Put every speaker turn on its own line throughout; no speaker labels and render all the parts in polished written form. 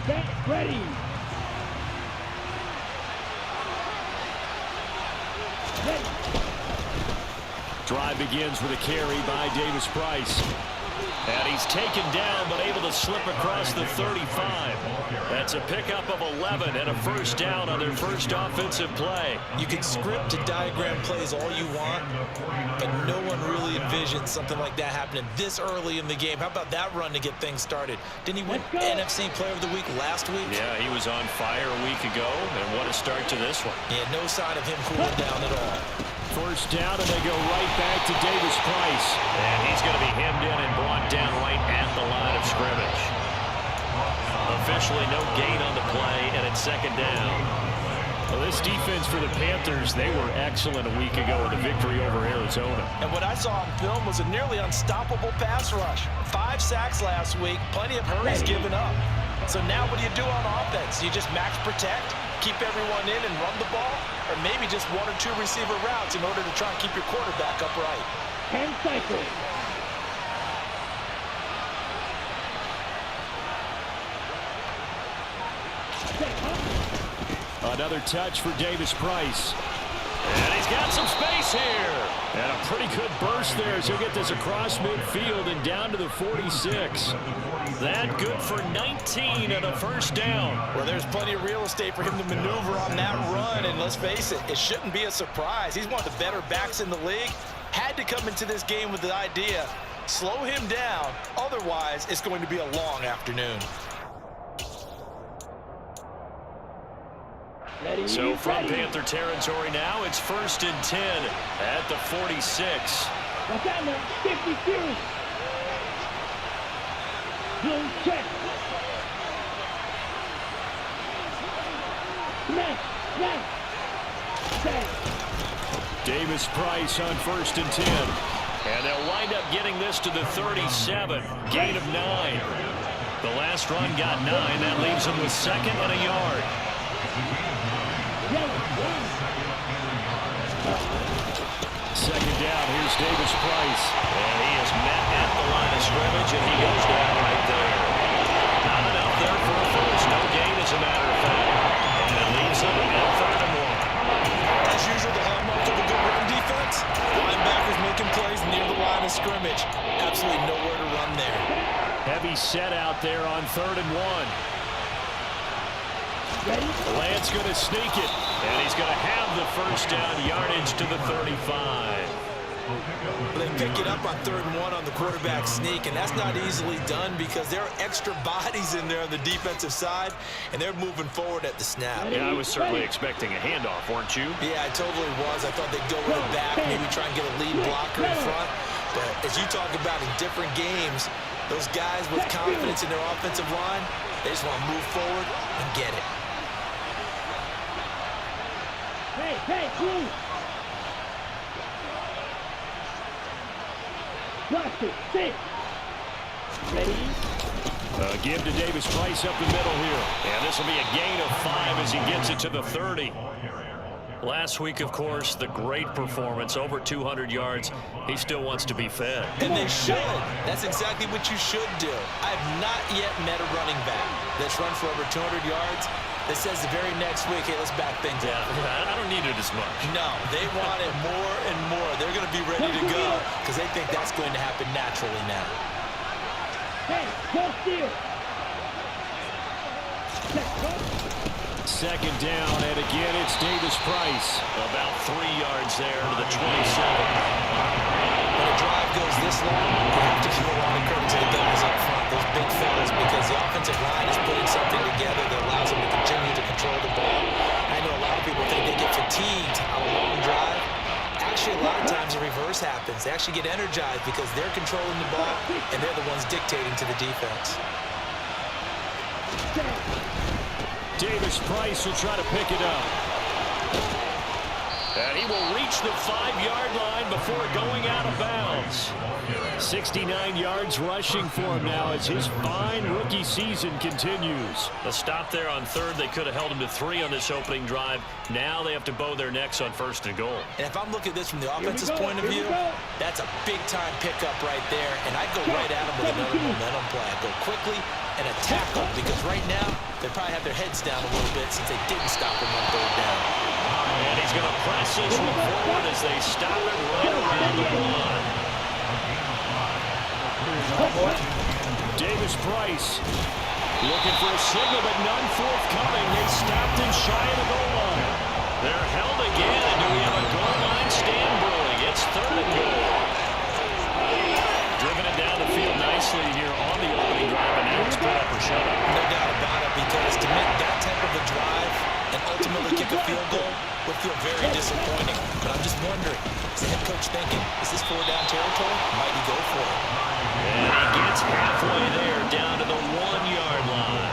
Get ready.
Drive begins with a carry by Davis Price. And he's taken down, but able to slip across the 35. That's a pickup of 11 and a first down on their first offensive play.
You can script and diagram plays all you want, but no one really envisions something like that happening this early in the game. How about that run to get things started? Didn't he win NFC Player of the Week last week?
Yeah, he was on fire a week ago, and what a start to this one.
Yeah, no sign of him cooling down at all.
First down, and they go right back to Davis Price. And he's going to be hemmed in and brought down right at the line of scrimmage. Officially no gain on the play, and it's second down. Well, this defense for the Panthers, they were excellent a week ago with a victory over Arizona.
And what I saw on film was a nearly unstoppable pass rush. 5 sacks last week, plenty of hurries given up. So now what do you do on offense? You just max protect, keep everyone in and run the ball, or maybe just 1 or 2 receiver routes in order to try and keep your quarterback upright.
10 cycles.
Another touch for Davis Price. And he's got some space here. And a pretty good burst there as he'll get this across midfield and down to the 46. That good for 19 and a first down.
Well, there's plenty of real estate for him to maneuver on that run. And let's face it, it shouldn't be a surprise. He's one of the better backs in the league. Had to come into this game with the idea, slow him down. Otherwise, it's going to be a long afternoon.
So from Panther territory now, it's 1st and 10 at the 46.
What's that, man? 52. Blue check.
Davis Price on 1st and 10. And they'll wind up getting this to the 37. Gain of 9. The last run got 9. That leaves them with 2nd and a yard. Second down, here's Davis Price. And he is met at the line of scrimmage, and he goes down right there. Not enough there for a first. No gain, as a matter of fact. And it leaves them at 3rd and 1.
As usual, the hallmark of a good run defense, linebackers making plays near the line of scrimmage. Absolutely nowhere to run there.
Heavy set out there on 3rd and 1. Lance going to sneak it, and he's going to have the first down, yardage to the 35.
They pick it up on 3rd and 1 on the quarterback sneak, and that's not easily done because there are extra bodies in there on the defensive side, and they're moving forward at the snap.
Yeah, I was certainly expecting a handoff, weren't you?
Yeah, I totally was. I thought they'd go with it back, maybe try and get a lead blocker in front. But as you talk about in different games, those guys with confidence in their offensive line, they just want to move forward and get it.
Hey, please. Watch it. 6. Ready?
Give to Davis Price up the middle here. And this will be a gain of 5 as he gets it to the 30. Last week, of course, the great performance, over 200 yards. He still wants to be fed.
And they should. That's exactly what you should do. I have not yet met a running back that's run for over 200 yards that says the very next week, hey, let's back things up.
I don't need it as much.
No, they want it more and more. They're going to be ready to go because they think that's going to happen naturally now.
Hey, go steal.
Second down, and again, it's Davis Price. About 3 yards there to the 27.
When a drive goes this long, you have to give a lot of credit to the guys up front, those big fellas, because the offensive line is putting something together that allows them to continue to control the ball. I know a lot of people think they get fatigued on a long drive. Actually, a lot of times the reverse happens. They actually get energized because they're controlling the ball, and they're the ones dictating to the defense.
Davis Price will try to pick it up. And he will reach the 5-yard line before going out of bounds. 69 yards rushing for him now as his fine rookie season continues. A stop there on 3rd. They could have held him to 3 on this opening drive. Now they have to bow their necks on 1st and goal.
And if I'm looking at this from the offense's point of view, that's a big-time pickup right there. And I'd go right at him with another momentum play. I'd go quickly and attack them because right now they probably have their heads down a little bit since they didn't stop him on third down.
And he's going to press this one forward as they stop it right around the line. Davis Price looking for a signal, but none forthcoming. They stopped him shy of the goal line. They're held again, and do we have a goal line stand brewing? It's third and goal. Driven it down the field nicely here on the opening drive, and now it's put up or shut up.
No doubt about it, because to make that type of a drive and ultimately kick a field goal would feel very disappointing. But I'm just wondering, is the head coach thinking, is this 4-down territory? Might he go for it?
And he gets halfway there, down to the 1-yard line.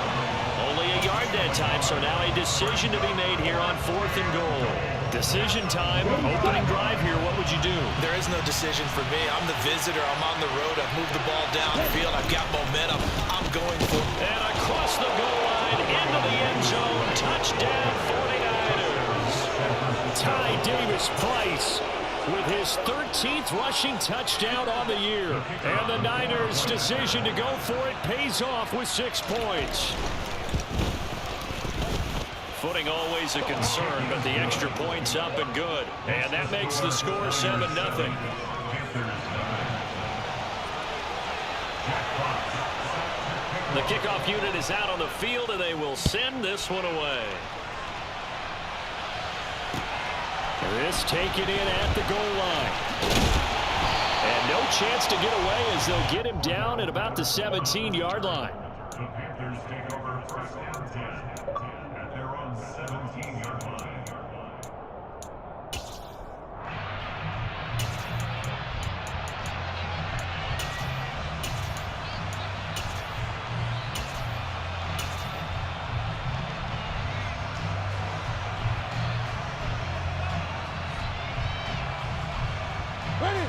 Only a yard that time, so now a decision to be made here on 4th and goal. Decision time, opening drive here. What would you do?
There is no decision for me. I'm the visitor. I'm on the road. I've moved the ball downfield. I've got momentum. I'm going for it.
And across the goal line, into the end zone. Touchdown, 49ers. Ty Davis Price with his 13th rushing touchdown on the year. And the Niners' decision to go for it pays off with 6 points. Footing always a concern, but the extra point's up and good. And that makes the score 7-0. The kickoff unit is out on the field, and they will send this one away. This taken in at the goal line. And no chance to get away as they'll get him down at about the 17-yard line.
The Panthers take over first down 10 at their own 17-yard line.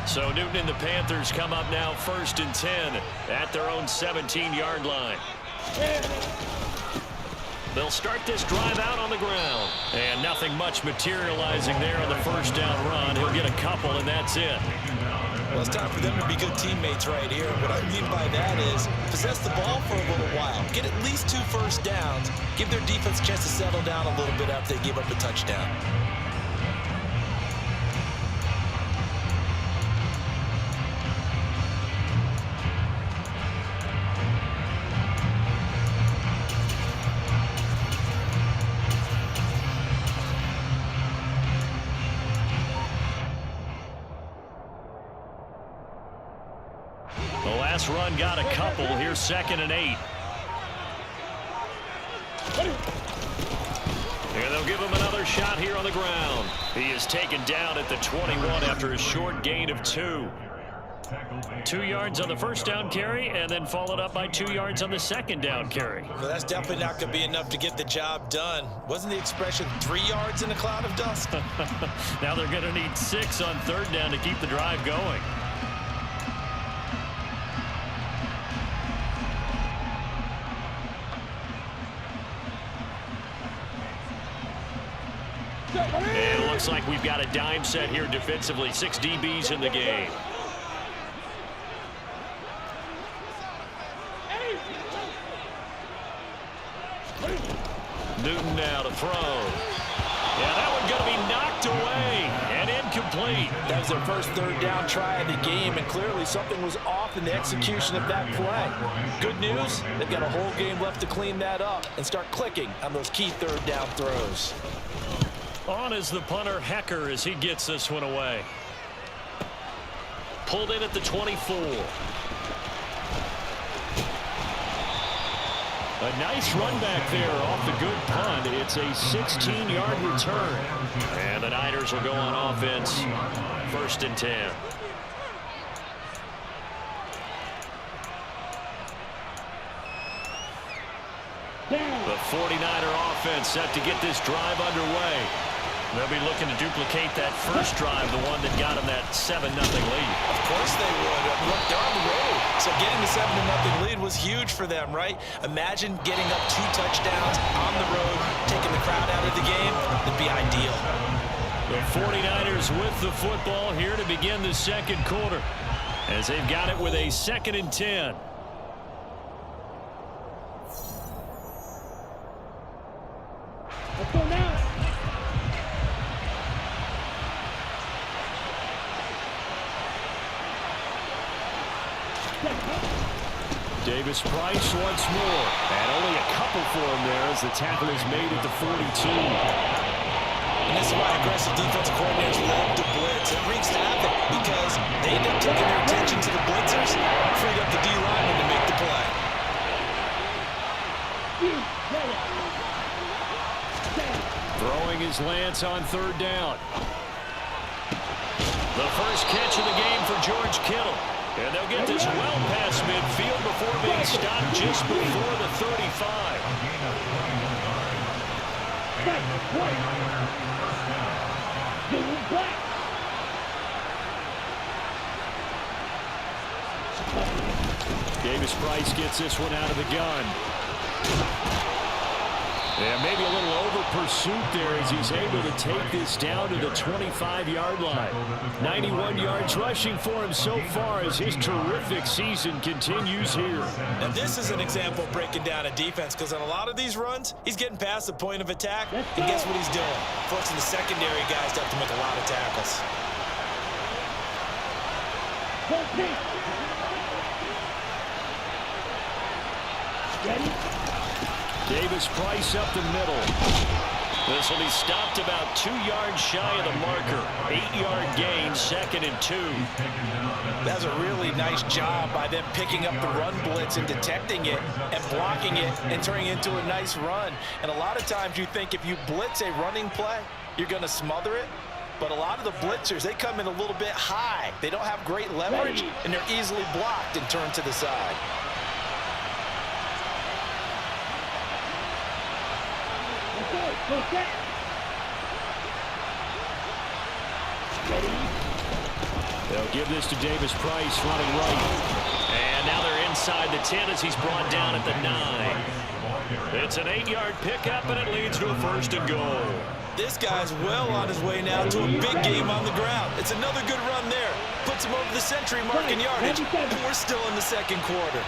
So Newton and the Panthers come up now 1st and 10 at their own 17-yard line. They'll start this drive out on the ground. And nothing much materializing there on the first down run. He'll get a couple, and that's it.
Well, it's time for them to be good teammates right here. What I mean by that is possess the ball for a little while. Get at least 2 first downs. Give their defense a chance to settle down a little bit after they give up a touchdown.
Run got a couple. Here's 2nd and 8. And they'll give him another shot here on the ground. He is taken down at the 21 after a short gain of 2. 2 yards on the first down carry, and then followed up by 2 yards on the second down carry.
Well, that's definitely not going to be enough to get the job done. Wasn't the expression 3 yards in a cloud of dust?
Now they're going to need 6 on 3rd down to keep the drive going. And it looks like we've got a dime set here defensively. 6 DBs in the game. Newton now to throw. Yeah, that one going to be knocked away and incomplete.
That was their first 3rd down try of the game, and clearly something was off in the execution of that play. Good news, they've got a whole game left to clean that up and start clicking on those key 3rd down throws.
On is the punter, Hecker, as he gets this one away. Pulled in at the 24. A nice run back there off the good punt. It's a 16-yard return. And the Niners will go on offense. 1st and 10. The 49er offense set to get this drive underway. They'll be looking to duplicate that first drive, the one that got them that 7-0 lead.
Of course they would. Look, they're on the road. So getting the 7-0 lead was huge for them, right? Imagine getting up 2 touchdowns on the road, taking the crowd out of the game. It'd be ideal.
The 49ers with the football here to begin the second quarter, as they've got it with a 2nd and 10.
Let's go now.
Davis Price once more. And only a couple for him there as the tackle is made at the 42.
And this is why aggressive defensive coordinators love to blitz. It wreaks havoc because they end up taking their attention to the blitzers, freed up the D lineman to make the play.
Throwing his Lance on third down. The first catch of the game for George Kittle. And they'll get this well past midfield before being stopped just before the 35. Davis Price gets this one out of the gun. Yeah, maybe a little over pursuit there as he's able to take this down to the 25-yard line. 91 yards rushing for him so far as his terrific season continues here.
And this is an example of breaking down a defense because on a lot of these runs, he's getting past the point of attack, and guess what he's doing? Forcing the secondary guys to have to make a lot of tackles.
Ready?
Davis Price up the middle. This will be stopped about 2 yards shy of the marker. 8-yard gain, 2nd and 2.
That's a really nice job by them picking up the run blitz and detecting it and blocking it and turning it into a nice run. And a lot of times you think if you blitz a running play, you're going to smother it. But a lot of the blitzers, they come in a little bit high. They don't have great leverage, and they're easily blocked and turned to the side.
They'll give this to Davis Price running right. And now they're inside the 10 as he's brought down at the 9. It's an 8-yard pickup, and it leads to a 1st and goal.
This guy's well on his way now to a big game on the ground. It's another good run there. Puts him over the century mark in yardage, and we're still in the 2nd quarter.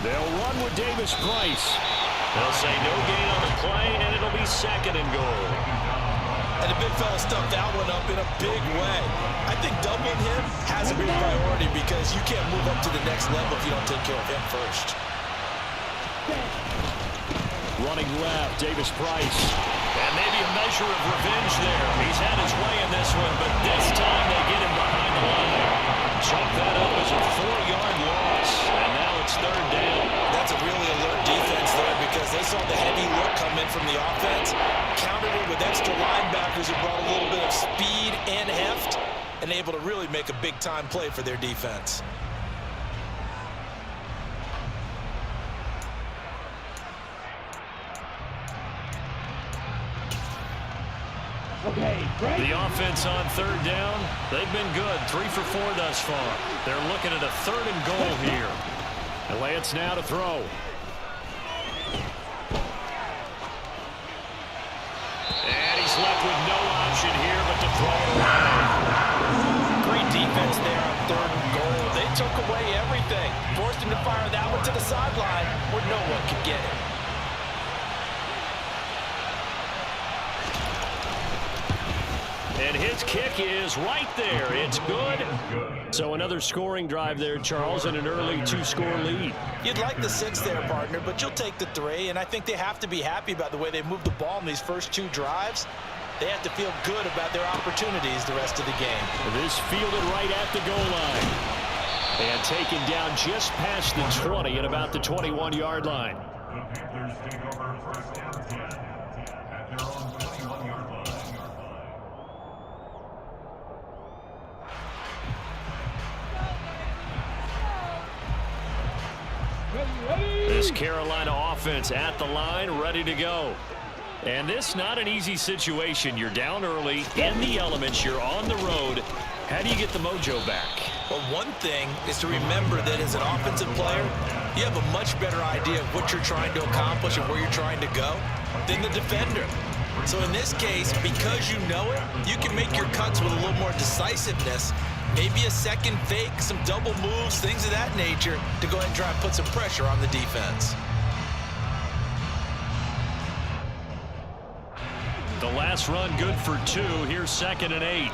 They'll run with Davis Price. They'll say no gain on the play, and it'll be 2nd and goal.
And the big fella stuffed that one up in a big way. I think doubling him has to be a priority because you can't move up to the next level if you don't take care of him first.
Running left, Davis Price. And maybe a measure of revenge there. He's had his way in this one, but this time they get him behind the line. Chunk that up as a 4-yard loss, and now it's 3rd down.
That's a really alert defense there because they saw the heavy look come in from the offense, countered it with extra linebackers who brought a little bit of speed and heft, and able to really make a big-time play for their defense.
Okay, right.
The offense on 3rd down, they've been good. 3 for 4 thus far. They're looking at a 3rd and goal here. And Lance now to throw. And he's left with no option here but to throw it away.
Great defense there on 3rd and goal. They took away everything. Forced him to fire that one to the sideline where no one could get it.
And his kick is right there. It's good. So another scoring drive there, Charles, and an early 2-score lead.
You'd like the 6 there, partner, but you'll take the 3, and I think they have to be happy about the way they moved the ball in these first 2 drives. They have to feel good about their opportunities the rest of the game.
This fielded right at the goal line. And taken down just past the 20 at about the 21-yard line.
The Panthers take over 1st and 10 at their own 21-yard line.
This Carolina offense at the line, ready to go. And this not an easy situation. You're down early, in the elements, you're on the road. How do you get the mojo back?
Well, one thing is to remember that as an offensive player, you have a much better idea of what you're trying to accomplish and where you're trying to go than the defender. So in this case, because you know it, you can make your cuts with a little more decisiveness Maybe a second fake, some double moves, things of that nature to go ahead and try and put some pressure on the defense.
The last run good for 2. Here's 2nd and 8.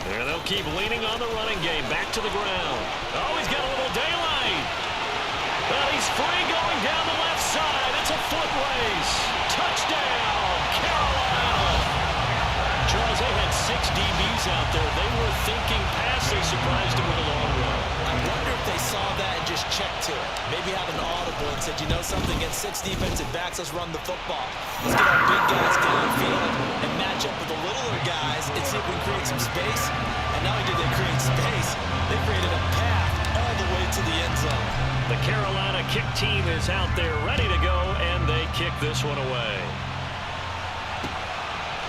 There they'll keep leaning on the running game. Back to the ground. Oh, he's got a little daylight. But he's free going down the left side. It's a foot race. Touchdown, Carolina. Charles, they had 6 DBs out there. They were thinking pass. They surprised him with a long run.
I wonder if they saw that and just checked to it. Maybe had an audible and said, you know something, against 6 defensive backs, let's run the football. Let's get our big guys downfield and match up with the littler guys and see if we can create some space. And not only did they create space, they created a path all the way to the end zone.
The Carolina kick team is out there ready to go, and they kick this one away.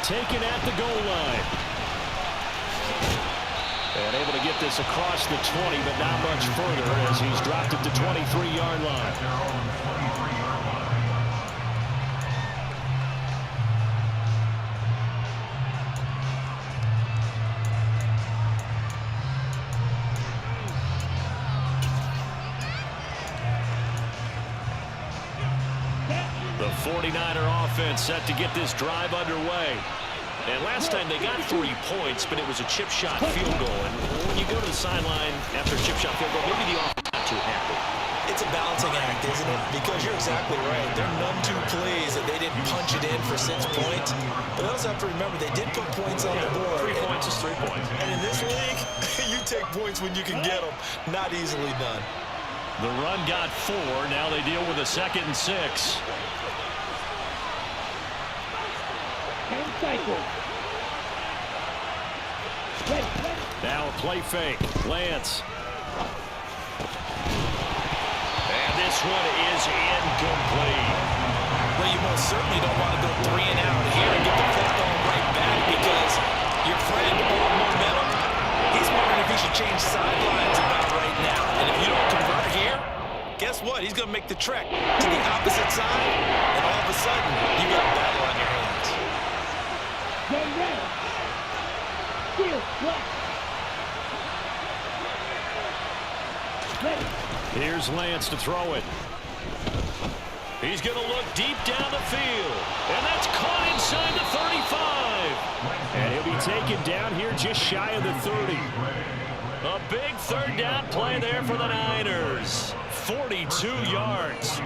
Taken at the goal line. And able to get this across the 20, but not much further as he's dropped at the 23-yard line.
Their own 23-yard line.
The 49er offense set to get this drive underway. And last time they got 3 points, but it was a chip shot field goal. And when you go to the sideline after a chip shot field goal, maybe the offense is not too happy.
It's a balancing act, isn't it? Because you're exactly right. They're none too pleased that they didn't punch it in for 6 points. But they also have to remember they did put points on the board.
3 points is 3 points.
And in this league, you take points when you can get them. Not easily done.
The run got 4. Now they deal with a 2nd and 6.
And cycle.
Now a play fake. Lance. And this one is incomplete.
Well, you most certainly don't want to go 3 and out here and get the football right back because your friend, all momentum, he's wondering if he should change sidelines about right now. And if you don't convert here, guess what? He's going to make the trek to the opposite side, and all of a sudden, you got a battle on your hands.
Get ready. Steal, block. Ready.
Here's Lance to throw it. He's going to look deep down the field. And that's caught inside the 35. And he'll be taken down here just shy of the 30. A big 3rd down play there for the Niners. 42 yards.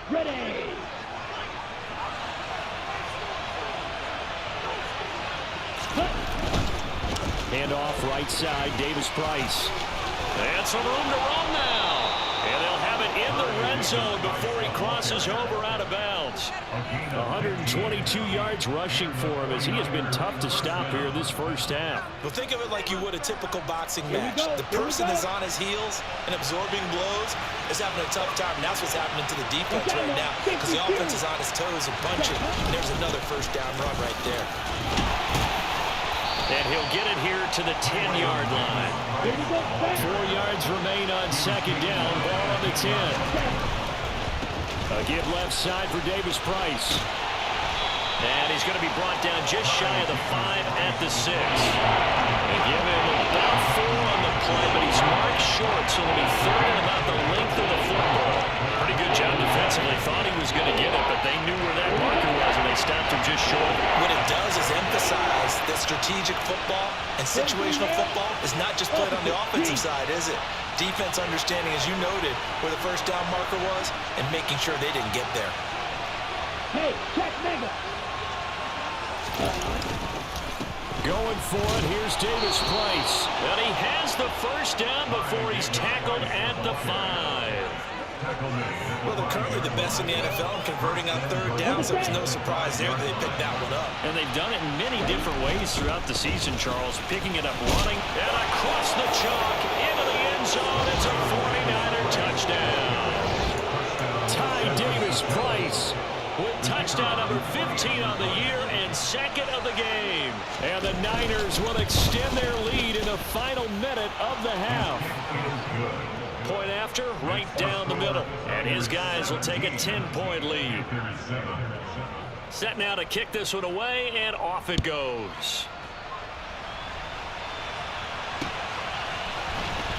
Ready.
Hand off right side, Davis Price. And some room to run now. And they'll have it in the red zone before he crosses over out of bounds. 122 yards rushing for him as he has been tough to stop here this first half.
Well, think of it like you would a typical boxing match. The person is on his heels and absorbing blows is having a tough time. And that's what's happening to the defense right now because the offense is on his toes and punching. And there's another 1st down run right there.
And he'll get it here to the 10-yard line. 4 yards remain on 2nd down. Ball on the 10. A give left side for Davis Price. And he's going to be brought down just shy of the 5 at the 6. They give him about 4 on the play, but he's marked short, so it'll be 3rd and about the length of the football. Pretty good job defensively. Thought he was going to get it, but they knew where that marker was, and they stopped him just short.
What it does is emphasize that strategic football and situational football is not just played on the offensive side, is it? Defense understanding, as you noted, where the 1st down marker was and making sure they didn't get there.
Hey, check mega.
Going for it, here's Davis Price. And he has the 1st down before he's tackled at the 5.
Well, they're currently the best in the NFL in converting on 3rd down, so it's no surprise there that they picked that one up.
And they've done it in many different ways throughout the season, Charles. Picking it up, running, and across the chalk, into the end zone. It's a 49er touchdown. Ty Davis Price with touchdown number 15 on the year and second of the game. And the Niners will extend their lead in the final minute of the half. Point after, right down the middle. And his guys will take a 10-point lead. Set now to kick this one away, and off it goes.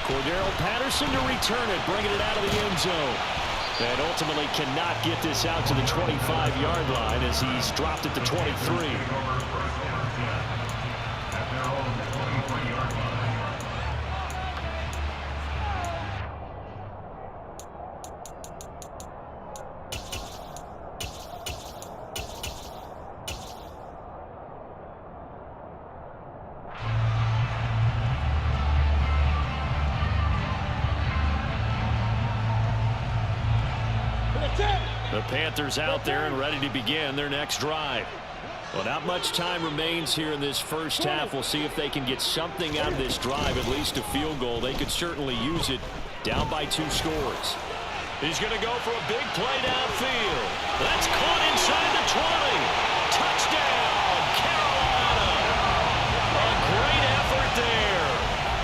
Cordero Patterson to return it, bringing it out of the end zone. And ultimately cannot get this out to the 25-yard line as he's dropped it to 23. The Panthers out there and ready to begin their next drive. Well, not much time remains here in this first half. We'll see if they can get something out of this drive, at least a field goal. They could certainly use it down by 2 scores. He's going to go for a big play downfield. That's caught inside the 20. Touchdown, Carolina. A great effort there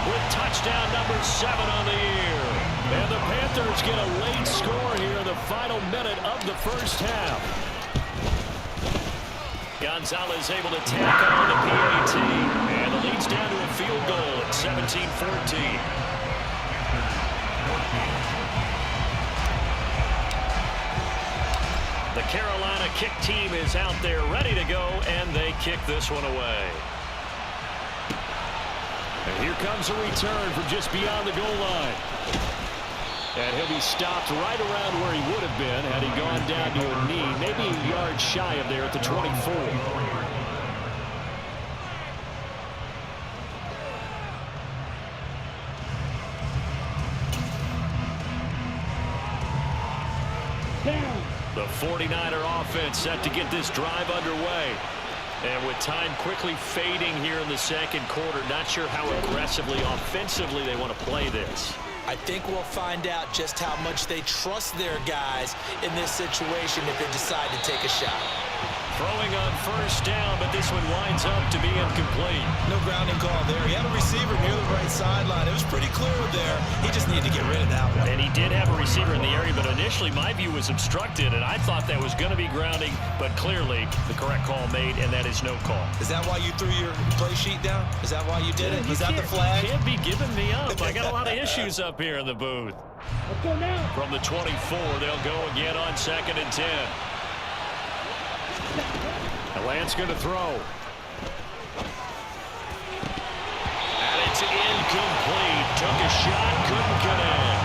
with touchdown number 7 on the year. And the Panthers get a late score here in the final minute of the first half. Gonzalez able to tack on the PAT. And the lead's down to a field goal at 17-14. The Carolina kick team is out there ready to go, and they kick this one away. And here comes a return from just beyond the goal line. And he'll be stopped right around where he would have been had he gone down to a knee, maybe a yard shy of there at the 24. The 49er offense set to get this drive underway. And with time quickly fading here in the second quarter, not sure how aggressively, offensively they want to play this.
I think we'll find out just how much they trust their guys in this situation if they decide to take a shot.
Throwing on first down, but this one winds up to be incomplete.
No grounding call there. He had a receiver near the right sideline. It was pretty clear there. He just needed to get rid of that one.
And he did have a receiver in the area, but initially my view was obstructed, and I thought that was going to be grounding, but clearly the correct call made, and that is no call.
Is that why you threw your play sheet down? Is that why you did it? Was that the flag?
You can't be giving me up. I got a lot of issues up here in the booth.
Let's go now.
From the 24, they'll go again on 2nd and 10. Lance going to throw. And it's incomplete. Took a shot, couldn't connect.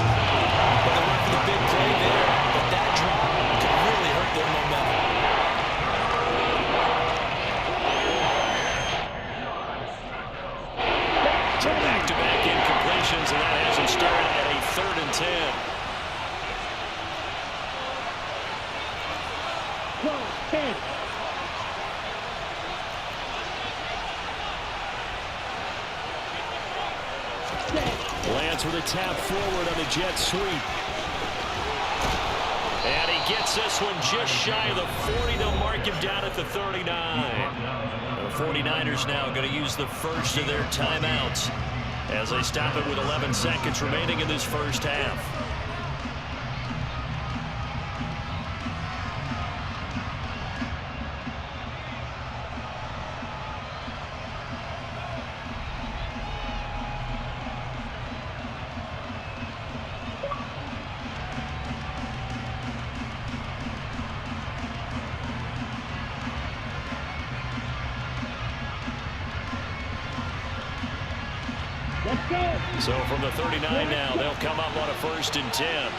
Well, they went for the big play there, but that drop could really hurt their momentum.
So back-to-back incompletions, and that has him started at a 3rd and 10.
12, 10.
Lance with a tap forward on the jet sweep. And he gets this one just shy of the 40. They'll mark him down at the 39. The 49ers now going to use the first of their timeouts as they stop it with 11 seconds remaining in this first half. So from the 39 now, they'll come up on a 1st and 10.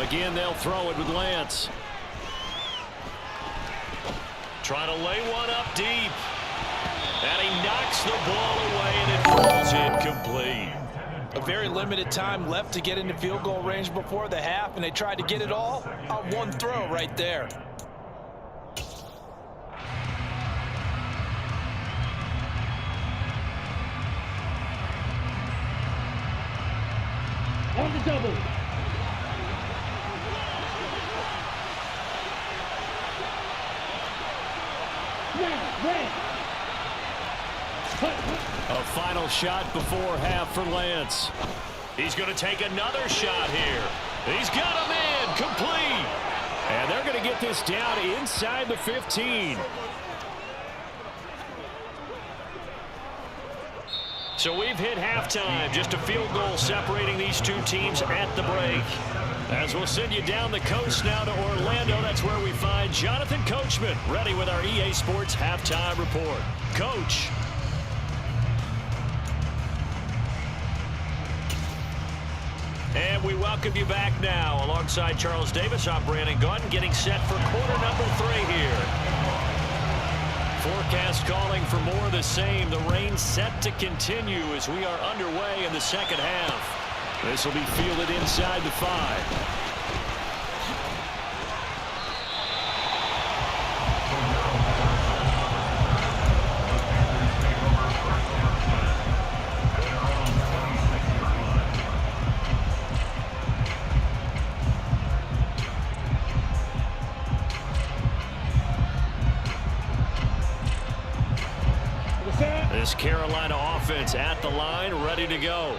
Again, they'll throw it with Lance. Trying to lay one up deep. And he knocks the ball away, and it falls incomplete.
A very limited time left to get into field goal range before the half, and they tried to get it all on one throw right there.
On the double.
A final shot before half for Lance. He's going to take another shot here. He's got him in, complete. And they're going to get this down inside the 15. So we've hit halftime. Just a field goal separating these two teams at the break. As we'll send you down the coast now to Orlando, that's where we find Jonathan Coachman, ready with our EA Sports halftime report. Coach. And we welcome you back now. Alongside Charles Davis, I'm Brandon Gaudin, getting set for quarter number 3 here. Forecast calling for more of the same. The rain set to continue as we are underway in the second half. This will be fielded inside the 5. This Carolina offense at the line, ready to go.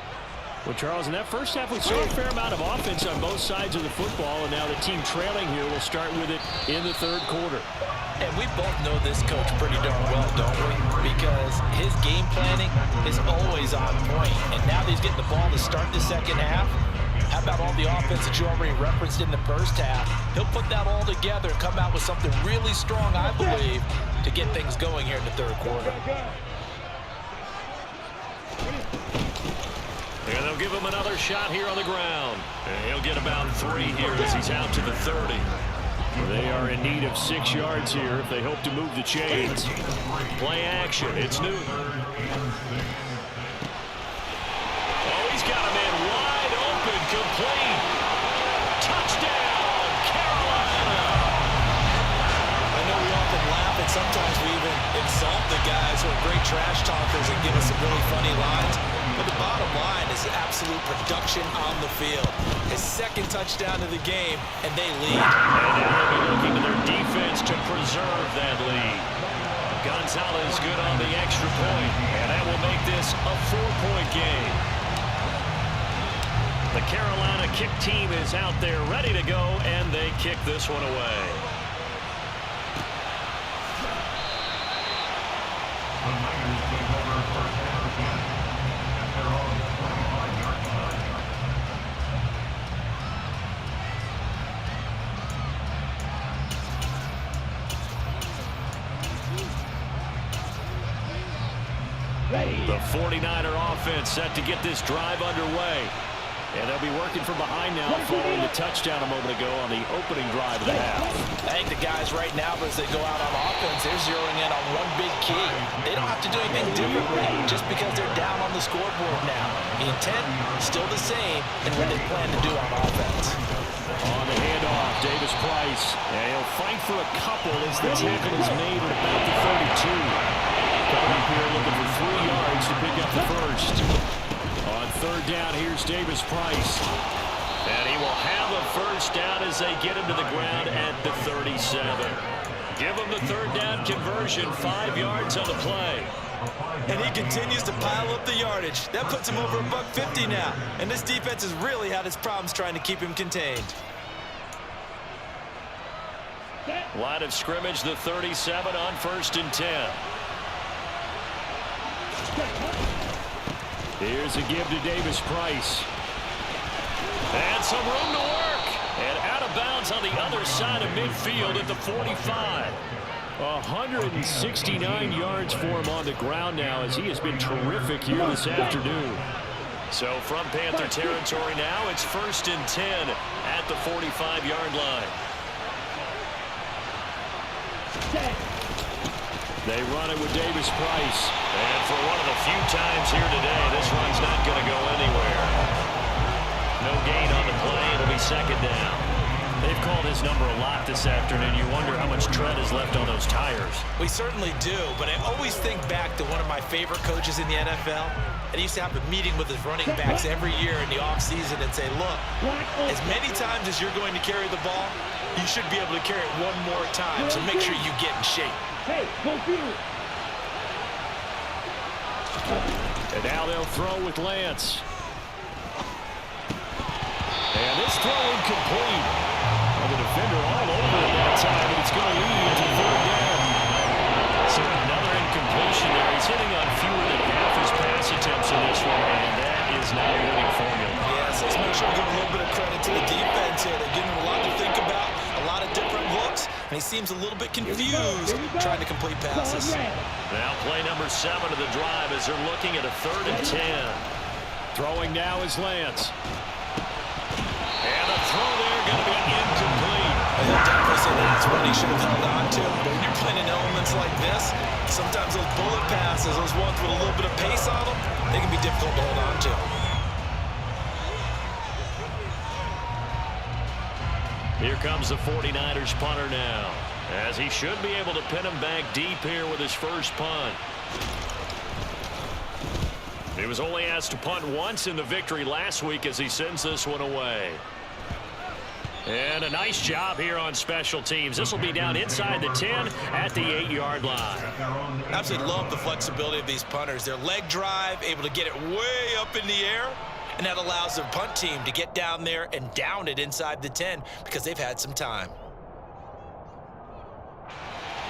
Well, Charles, in that first half, we saw a fair amount of offense on both sides of the football, and now the team trailing here will start with it in the third quarter.
And we both know this coach pretty darn well, don't we? Because his game planning is always on point. And now that he's getting the ball to start the second half, how about all the offense that you already referenced in the first half? He'll put that all together and come out with something really strong, I believe, to get things going here in the third quarter.
And they'll give him another shot here on the ground. And he'll get about 3 here as he's out to the 30. They are in need of 6 yards here if they hope to move the chains. Play action. It's Newton. Oh, he's got him in wide open, complete. Touchdown, Carolina.
I know we often laugh and sometimes we even insult the guys who are great trash talkers and give us some really funny lines. But the bottom line is absolute production on the field. His second touchdown of the game, and they lead.
And now they'll be looking to their defense to preserve that lead. Gonzalez good on the extra point, and that will make this a 4-point game. The Carolina kick team is out there ready to go, and they kick this one away.
The Niners take over first down again at their own 25-yard line.
The 49er offense set to get this drive underway. And they'll be working from behind now following the touchdown a moment ago on the opening drive of the half.
I think the guys right now, as they go out on offense, they're zeroing in on one big key. They don't have to do anything differently just because they're down on the scoreboard now. The intent is still the same in what they plan to do on offense.
On the handoff, Davis Price. And he'll fight for a couple as the tackle is made at about the 32. Coming up here looking for 3 yards to pick up the first. On third down, here's Davis Price. And he will have a first down as they get him to the ground at the 37. Give him the third down conversion, 5 yards on the play.
And he continues to pile up the yardage. That puts him over $150 now. And this defense has really had its problems trying to keep him contained.
Line of scrimmage, the 37 on 1st and 10. Here's a give to Davis Price. And some room to work. And out of bounds on the other side of midfield at the 45. 169 yards for him on the ground now as he has been terrific here this afternoon. So from Panther territory now, it's 1st and 10 at the 45-yard line. They run it with Davis Price. And for one of the few times here today, this run's not going to go anywhere. No gain on the play. It'll be 2nd down. They've called his number a lot this afternoon. You wonder how much tread is left on those tires.
We certainly do, but I always think back to one of my favorite coaches in the NFL. And he used to have a meeting with his running backs every year in the offseason and say, look, as many times as you're going to carry the ball, you should be able to carry it one more time, so make sure you get in shape.
Hey, go through.
And now they'll throw with Lance. And this throw incomplete. Well, the defender all over it that time, and it's going to lead to third down. So another incompletion there. He's hitting on fewer than half his pass attempts in this one, and that is not a winning formula.
Yes, let's make sure we give a little bit of credit to the defense here. They're giving him a lot to think about, a lot of different looks, and he seems a little bit confused trying to complete passes.
Now play number 7 of the drive as they're looking at a 3rd and 10. Throwing now is Lance. And the throw there going to be incomplete.
I'll definitely say that's what he should have held on to. But when you're playing in elements like this, sometimes those bullet passes, those ones with a little bit of pace on them, they can be difficult to hold on to.
Here comes the 49ers punter now, as he should be able to pin him back deep here with his first punt. He was only asked to punt once in the victory last week as he sends this one away. And a nice job here on special teams. This will be down inside the 10 at the 8-yard line.
Absolutely love the flexibility of these punters. Their leg drive, able to get it way up in the air, and that allows their punt team to get down there and down it inside the 10 because they've had some time.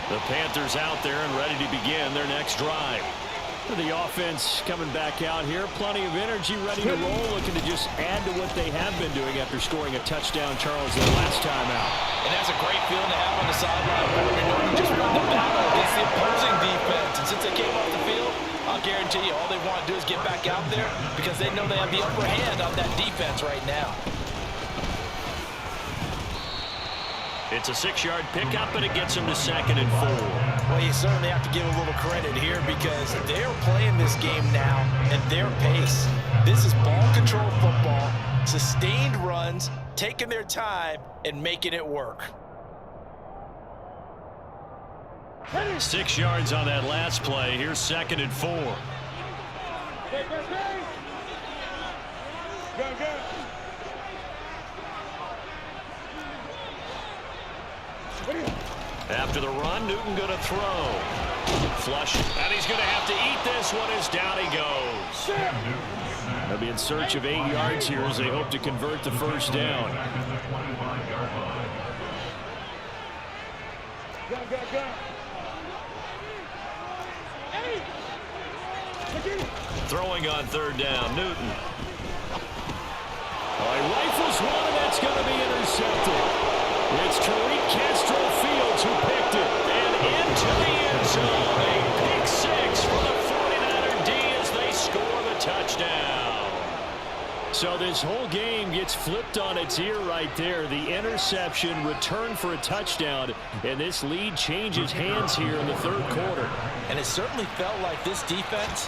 The Panthers out there and ready to begin their next drive. The offense coming back out here. Plenty of energy, ready to roll, looking to just add to what they have been doing after scoring a touchdown, Charles, the last time out.
And that's a great feeling to have on the sideline. You know, you just won the battle against the opposing defense. And since they came off the field, I'll guarantee you all they want to do is get back out there because they know they have the upper hand on that defense right now.
It's a 6-yard pickup, and it gets them to 2nd and 4.
Well, you certainly have to give a little credit here because they're playing this game now at their pace. This is ball control football, sustained runs, taking their time, and making it work.
6 yards on that last play. Here's 2nd and 4.
Go.
After the run, Newton going to throw. Flush, and he's going to have to eat this one as down he goes. They'll be in search of 8 yards here as they hope to convert the first down.
Go.
Throwing on 3rd down, Newton. He rifles one, and that's going to be intercepted. It's Tariq Castro-Fields who picked it, and into the end zone. A pick 6 for the 49er D as they score the touchdown. So this whole game gets flipped on its ear right there. The interception, return for a touchdown, and this lead changes hands here in the 3rd quarter.
And it certainly felt like this defense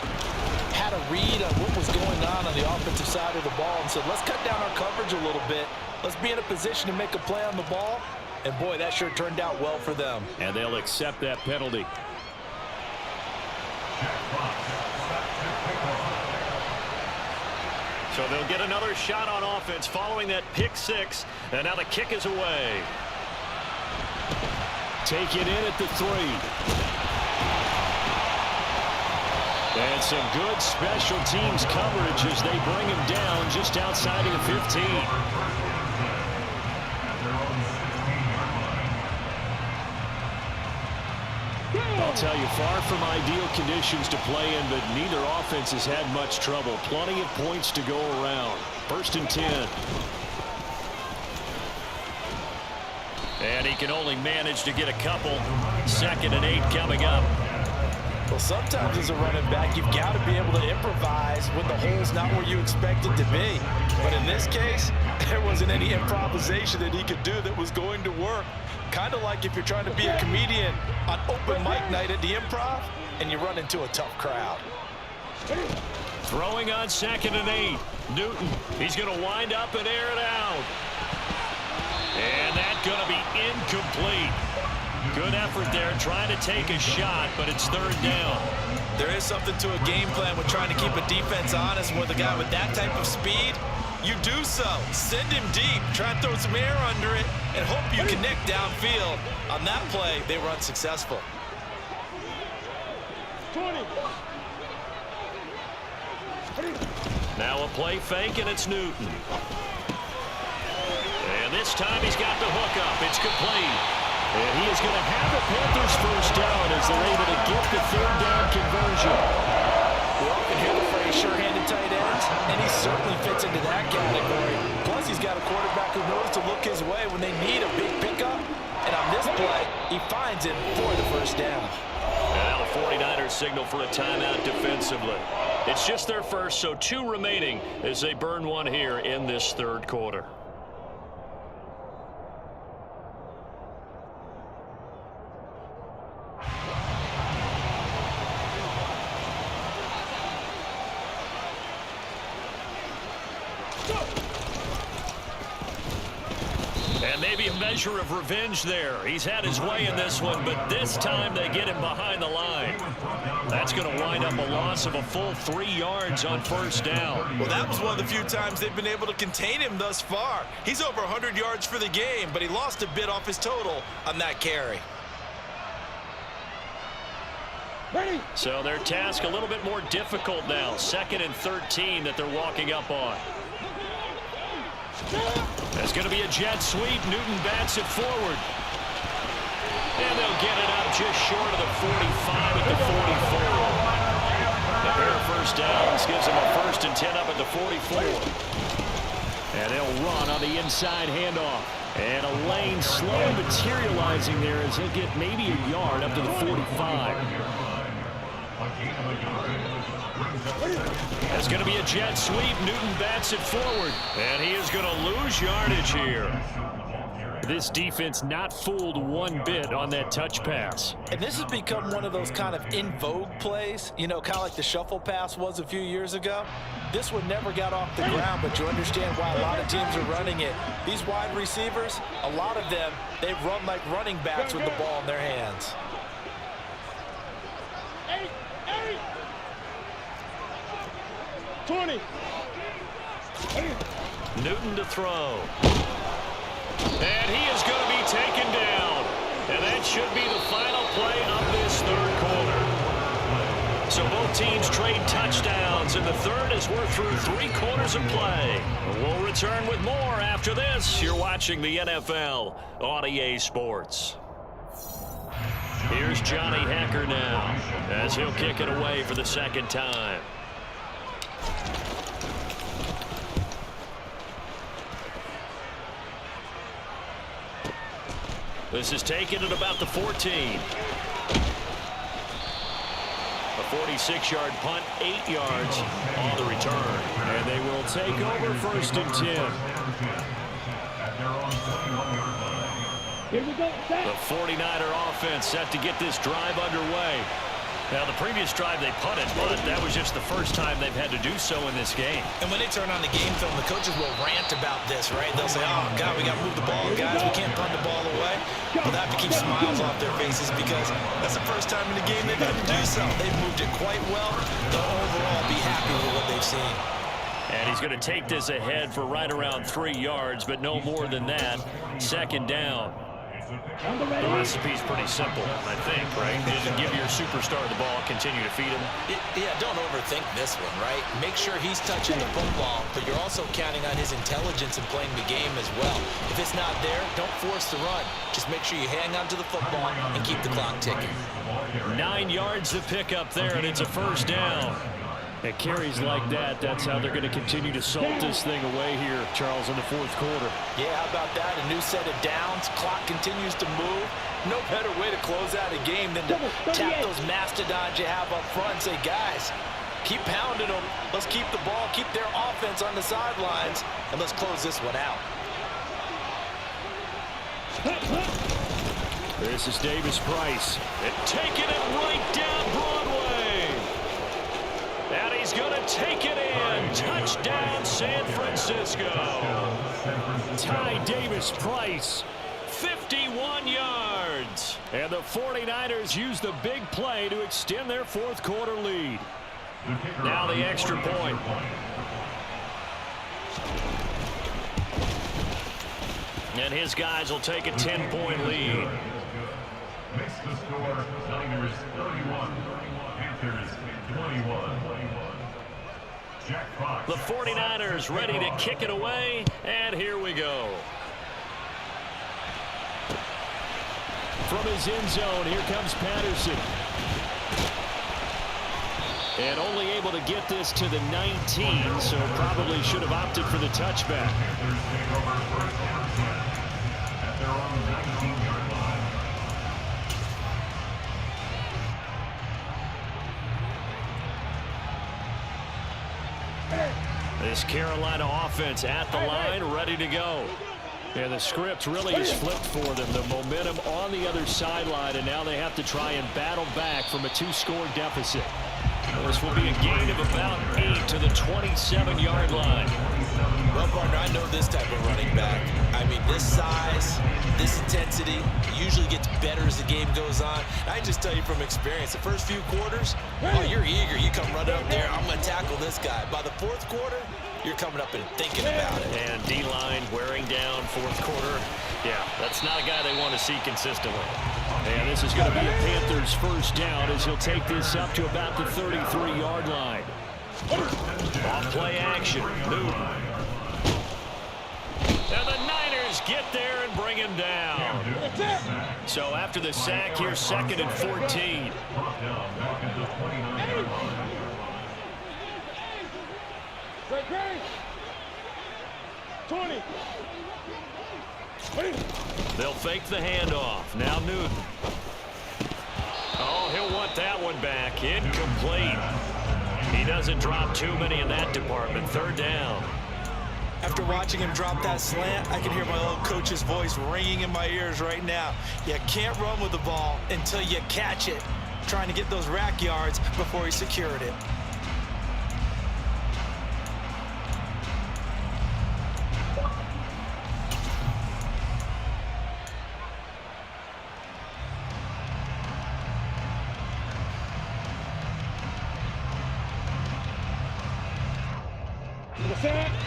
had a read on what was going on the offensive side of the ball and said, let's cut down our coverage a little bit. Let's be in a position to make a play on the ball. And, boy, that sure turned out well for them.
And they'll accept that penalty. So they'll get another shot on offense following that pick 6. And now the kick is away. Take it in at the 3. And some good special teams coverage as they bring him down just outside of the 15. I'll tell you, far from ideal conditions to play in, but neither offense has had much trouble. Plenty of points to go around. 1st and 10. And he can only manage to get a couple. 2nd and 8 coming up.
Well, sometimes as a running back, you've got to be able to improvise when the hole's not where you expect it to be. But in this case, there wasn't any improvisation that he could do that was going to work. Kind of like if you're trying to be a comedian on open mic night at the Improv and you run into a tough crowd.
Throwing on 2nd and 8. Newton, he's going to wind up and air it out. And that's going to be incomplete. Good effort there, trying to take a shot, but it's 3rd down.
There is something to a game plan with trying to keep a defense honest with a guy with that type of speed. You do so. Send him deep. Try and throw some air under it and hope you connect downfield. On that play, they were unsuccessful.
20.
Now a play fake, and it's Newton. And this time he's got the hook up. It's complete. And he is going to have the Panthers first down as they're able to get the third down conversion.
We often hear the phrase sure-handed tight ends, and he certainly fits into that category. Plus, he's got a quarterback who knows to look his way when they need a big pickup. And on this play, he finds it for the first down.
And now the 49ers signal for a timeout defensively. It's just their first, so 2 remaining as they burn one here in this third quarter. And maybe a measure of revenge there. He's had his way in this one, but this time they get him behind the line. That's going to wind up a loss of a full 3 yards on first down.
Well, that was one of the few times they've been able to contain him thus far. He's over 100 yards for the game, but he lost a bit off his total on that carry.
Ready.
So their task a little bit more difficult now. 2nd and 13 that they're walking up on. There's going to be a jet sweep. Newton bats it forward. And they'll get it up just short of the 45 at the 44. A pair of first downs gives them a 1st and 10 up at the 44. And they'll run on the inside handoff. And a lane slowly materializing there as he'll get maybe a yard up to the 45. There's going to be a jet sweep. Newton bats it forward. And he is going to lose yardage here. This defense not fooled one bit on that touch pass.
And this has become one of those kind of in vogue plays, you know, kind of like the shuffle pass was a few years ago. This one never got off the ground, but you understand why a lot of teams are running it. These wide receivers, a lot of them, they run like running backs with the ball in their hands.
20.
Newton to throw. And he is going to be taken down. And that should be the final play of this third quarter. So both teams trade touchdowns, and the third as we're through 3 quarters of play. We'll return with more after this. You're watching the NFL on EA Sports. Here's Johnny Hecker now as he'll kick it away for the 2nd time. This is taken at about the 14. A 46-yard punt, 8 yards on the return. And they will take over 1st and 10.
Here we go.
The 49er offense set to get this drive underway. Now, the previous drive they punted, but that was just the first time they've had to do so in this game.
And when they turn on the game film, the coaches will rant about this, right? They'll say, oh, God, we got to move the ball, guys. We can't punt the ball away. Well, they have to keep smiles off their faces because that's the first time in the game they've had to do so. They've moved it quite well. They'll overall be happy with what they've seen.
And he's going to take this ahead for right around 3 yards, but no more than that. 2nd down. The recipe's pretty simple, I think, right? Just give your superstar the ball, continue to feed him.
Yeah, don't overthink this one, right? Make sure he's touching the football, but you're also counting on his intelligence in playing the game as well. If it's not there, don't force the run. Just make sure you hang on to the football and keep the clock ticking.
9 yards to pick up there, and it's a 1st down. At carries like that, that's how they're going to continue to salt this thing away here, Charles, in the 4th quarter.
Yeah, how about that? A new set of downs. Clock continues to move. No better way to close out a game than to tap those mastodons you have up front and say, guys, keep pounding them. Let's keep the ball, keep their offense on the sidelines, and let's close this one out.
This is Davis Price. And taking it right down Broadway. And he's going to take it in. Touchdown, San Francisco. Ty Davis Price, 51 yards. And the 49ers use the big play to extend their 4th quarter lead. Now the extra point. And his guys will take a 10-point lead.
Makes the score Niners 31, Panthers 21.
The 49ers ready to kick it away, and here we go. From his end zone, here comes Patterson. And only able to get this to the 19, so probably should have opted for the touchback. This Carolina offense at the line, ready to go. And the script really has flipped for them. The momentum on the other sideline, and now they have to try and battle back from a 2-score deficit. This will be a gain of about 8 to the 27-yard line.
Well, partner, I know this type of running back. I mean, this size, this intensity usually gets better as the game goes on. I can just tell you from experience, the first few quarters, oh, you're eager. You come running up there, I'm going to tackle this guy. By the fourth quarter, you're coming up and thinking about it.
And D-line wearing down fourth quarter. Yeah, that's not a guy they want to see consistently. And this is going to be a Panthers first down as he'll take this up to about the 33-yard line. Off play action. Newton. And the Niners get there and bring him down. So after the sack, here's 2nd and 14.
20.
They'll fake the handoff. Now Newton. Oh, he'll want that one back. Incomplete. He doesn't drop too many in that department. 3rd down.
After watching him drop that slant, I can hear my old coach's voice ringing in my ears right now. You can't run with the ball until you catch it. Trying to get those rack yards before he secured it.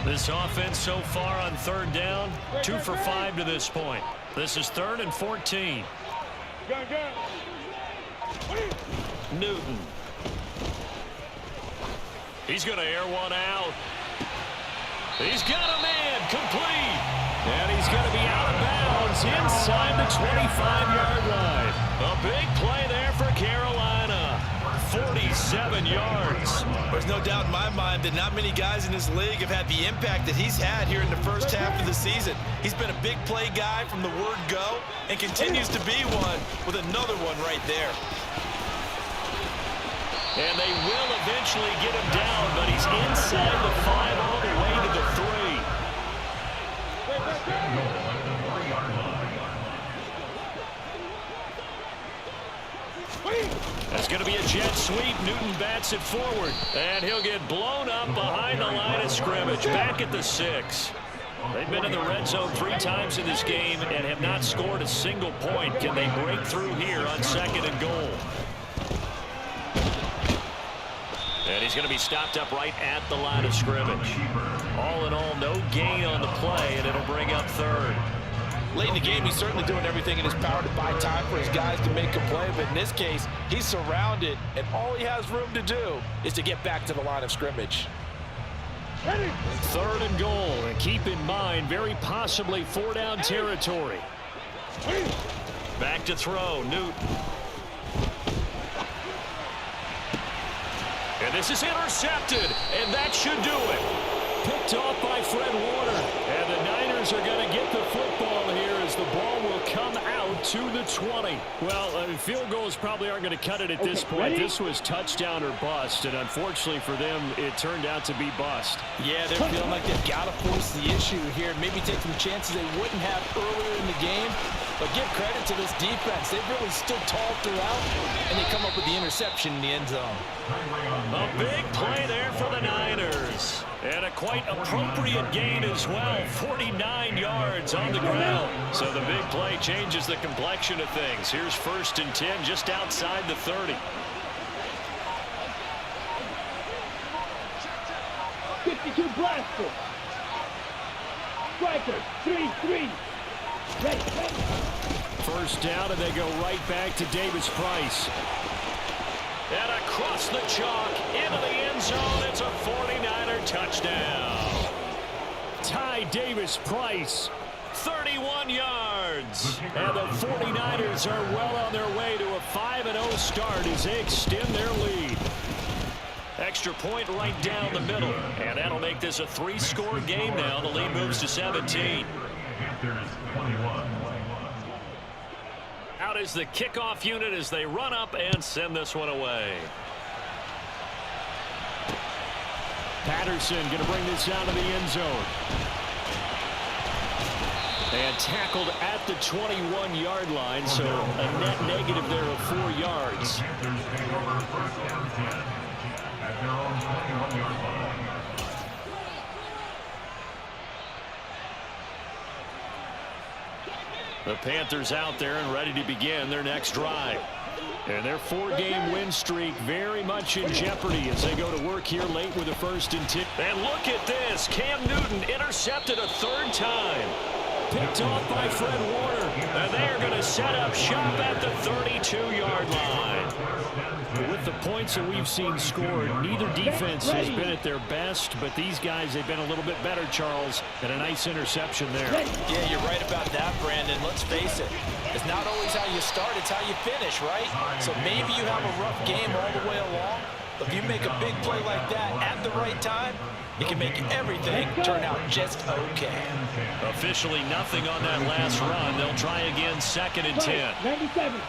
This offense so far on 3rd down, 2 for 5 to this point. This is 3rd and 14. Newton. He's going to air one out. He's got a man, complete. And he's going to be out of bounds inside the 25-yard line. A big play there for Carolina. 47 yards.
There's no doubt in my mind that not many guys in this league have had the impact that he's had here in the first half of the season. He's been a big play guy from the word go and continues to be one with another one right there.
And they will eventually get him down, but he's inside the 5 all the way to the 3. That's going to be a jet sweep. Newton bats it forward, and he'll get blown up behind the line of scrimmage. Back at the 6. They've been in the red zone 3 times in this game and have not scored a single point. Can they break through here on 2nd and goal? And he's going to be stopped up right at the line of scrimmage. All in all, no gain on the play, and it'll bring up 3rd.
Late in the game, he's certainly doing everything in his power to buy time for his guys to make a play. But in this case, he's surrounded, and all he has room to do is to get back to the line of scrimmage.
3rd and goal. And keep in mind, very possibly 4-down territory. Back to throw, Newton. And this is intercepted, and that should do it. Picked off by Fred Warner. And the Niners are going to get the football here as the ball will come out to the 20. Well, field goals probably aren't going to cut it at this point. This was touchdown or bust, and unfortunately for them, it turned out to be bust.
Yeah, they're feeling like they've got to force the issue here. Maybe take some chances they wouldn't have earlier in the game. But give credit to this defense. They've really stood tall throughout, and they come up with the interception in the end zone.
A big play there for the Niners. And a quite appropriate gain as well. 49 yards on the ground. So the big play changes the complexion of things. Here's 1st and 10 just outside the 30.
52 blaster. Striker, 3-3. Ready.
1st down, and they go right back to Davis Price. And across the chalk into the end zone. It's a 49er touchdown. Ty Davis-Price, 31 yards. And the 49ers are well on their way to a 5-0 start as they extend their lead. Extra point right down the middle. And that'll make this a 3-score game now. The lead moves to 17. Out is the kickoff unit as they run up and send this one away. Patterson going to bring this out of the end zone. And tackled at the 21-yard line, so a net negative there of 4 yards. The Panthers out there and ready to begin their next drive. And their 4-game win streak very much in jeopardy as they go to work here late with a 1st and 10. And look at this. Cam Newton intercepted a 3rd time. Picked off by Fred Warner. And they are going to set up shop at the 32-yard line. With the points that we've seen scored, neither defense has been at their best, but these guys, they've been a little bit better, Charles, and a nice interception there.
Yeah, you're right about that, Brandon. Let's face it. It's not always how you start, it's how you finish, right? So maybe you have a rough game all the way along, but if you make a big play like that at the right time, it can make everything turn out just okay.
Officially nothing on that last run. They'll try again, 2nd and 10.
97.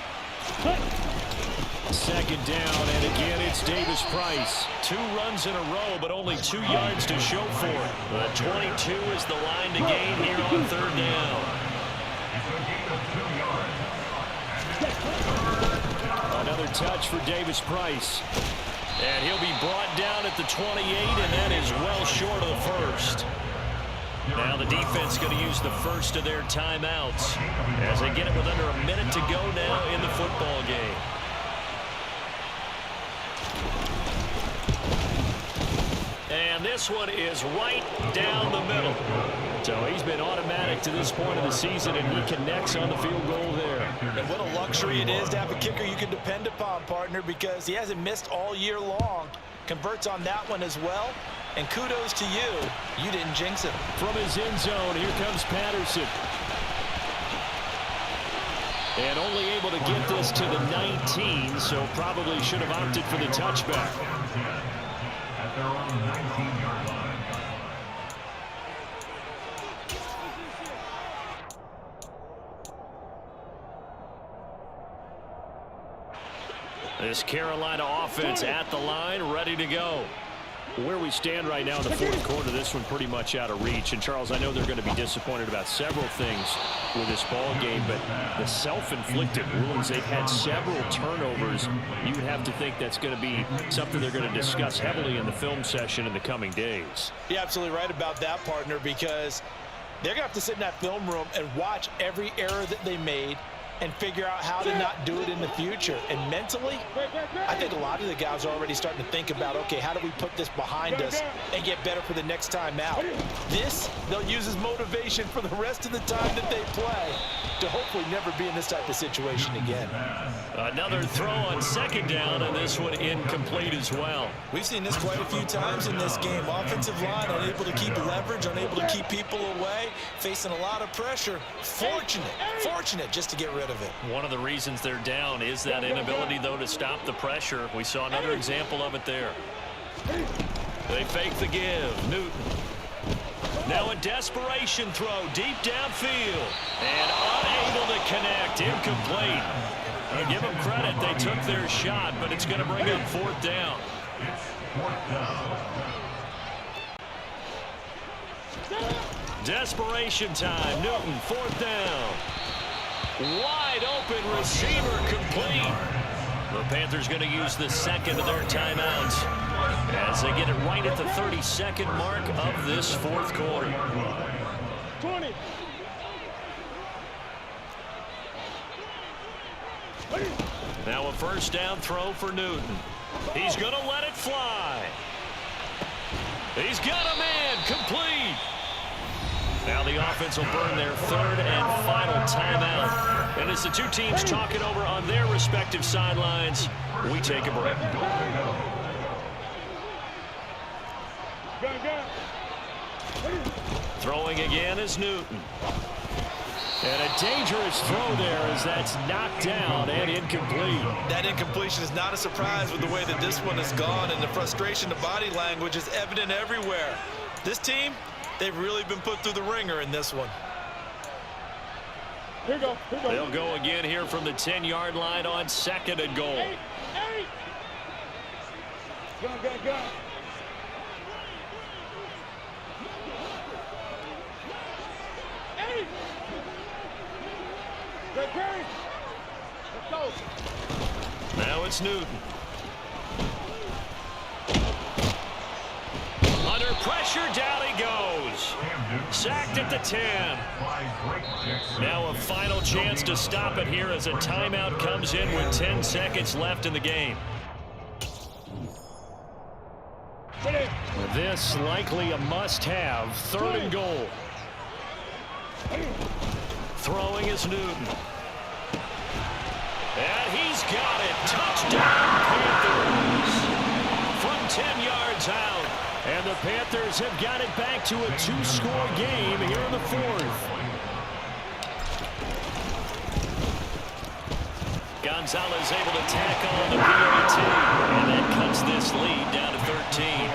2nd down, and again it's Davis-Price. 2 runs in a row, but only 2 yards to show for it. The 22 is the line to gain here on 3rd down. Another touch for Davis-Price. And he'll be brought down at the 28, and that is well short of the 1st. Now the defense going to use the 1st of their timeouts as they get it with under a minute to go now in the football game. And this one is right down the middle. So he's been automatic to this point of the season, and he connects on the field goal there.
And what a luxury it is to have a kicker you can depend upon, partner, because he hasn't missed all year long. Converts on that one as well. And kudos to you. You didn't jinx it.
From his end zone, here comes Patterson. And only able to get this to the 19, so probably should have opted for the touchback.
At their own 19-yard line.
This Carolina offense at the line, ready to go. Where we stand right now in the 4th quarter, this one pretty much out of reach. And, Charles, I know they're going to be disappointed about several things with this ball game, but the self-inflicted wounds, they've had several turnovers. You would have to think that's going to be something they're going to discuss heavily in the film session in the coming days.
You're absolutely right about that, partner, because they're going to have to sit in that film room and watch every error that they made and figure out how to not do it in the future. And mentally, I think a lot of the guys are already starting to think about, okay, how do we put this behind us and get better for the next time out? This, they'll use as motivation for the rest of the time that they play to hopefully never be in this type of situation again.
Another throw on 2nd down, and this one incomplete as well.
We've seen this quite a few times in this game. Offensive line unable to keep leverage, unable to keep people away, facing a lot of pressure. Fortunate just to get rid of it.
One of the reasons they're down is that inability, though, to stop the pressure. We saw another example of it there. They fake the give. Newton. Now a desperation throw deep downfield. And unable to connect. Incomplete. Give them credit. They took their shot, but it's going to bring up 4th down. Desperation time. Newton, 4th down. Wide open receiver complete. The Panthers going to use the 2nd of their timeouts as they get it right at the 32nd mark of this 4th quarter.
20.
Now a 1st down throw for Newton. He's going to let it fly. He's got a man complete. Now the offense will burn their 3rd and final timeout. And as the two teams talk it over on their respective sidelines, we take a break. Throwing again is Newton. And a dangerous throw there as that's knocked down and incomplete.
That incompletion is not a surprise with the way that this one has gone, and the frustration, the body language is evident everywhere. This team, they've really been put through the ringer in this one.
Here go.
They'll go again here from the 10-yard line on 2nd and goal.
Gun. Let's go.
Now it's Newton. Under pressure, down he goes. Sacked at the 10. Now a final chance to stop it here as a timeout comes in with 10 seconds left in the game. This likely a must-have. 3rd and goal. Throwing is Newton. And he's got it. Touchdown, Panthers. From 10 yards out. And the Panthers have got it back to a 2-score game here in the 4th. Gonzalez able to tack on the PAT. And that cuts this lead down to 13.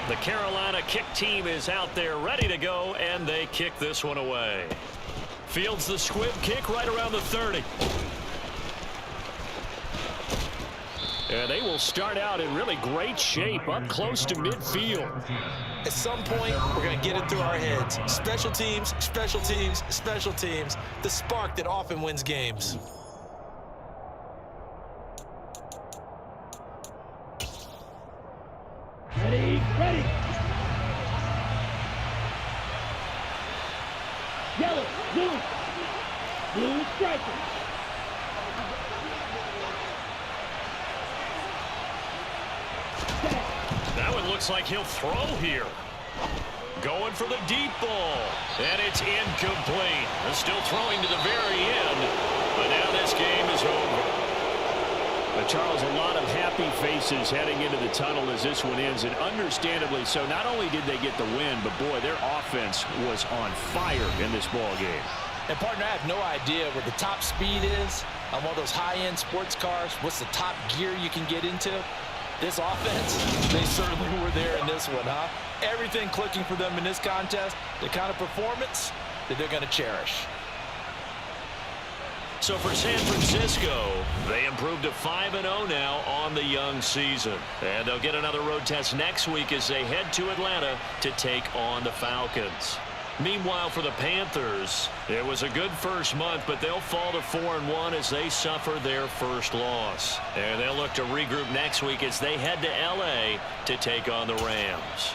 The Carolina kick team is out there ready to go, and they kick this one away. Fields the squib kick right around the 30. And they will start out in really great shape up close to midfield.
At some point, we're going to get it through our heads. Special teams, special teams, special teams. The spark that often wins games.
Ready. Yellow, blue striker.
That one looks like he'll throw here. Going for the deep ball. And it's incomplete. They're still throwing to the very end. But now this game is over. Charles, a lot of happy faces heading into the tunnel as this one ends, and understandably so. Not only did they get the win, but boy, their offense was on fire in this ball game.
And partner, I have no idea what the top speed is on one of those high-end sports cars. What's the top gear you can get into? This offense, they certainly were there in this one, huh? Everything clicking for them in this contest, the kind of performance that they're going to cherish.
So for San Francisco, they improved to 5-0 now on the young season. And they'll get another road test next week as they head to Atlanta to take on the Falcons. Meanwhile, for the Panthers, it was a good first month, but they'll fall to 4-1 as they suffer their first loss. And they'll look to regroup next week as they head to L.A. to take on the Rams.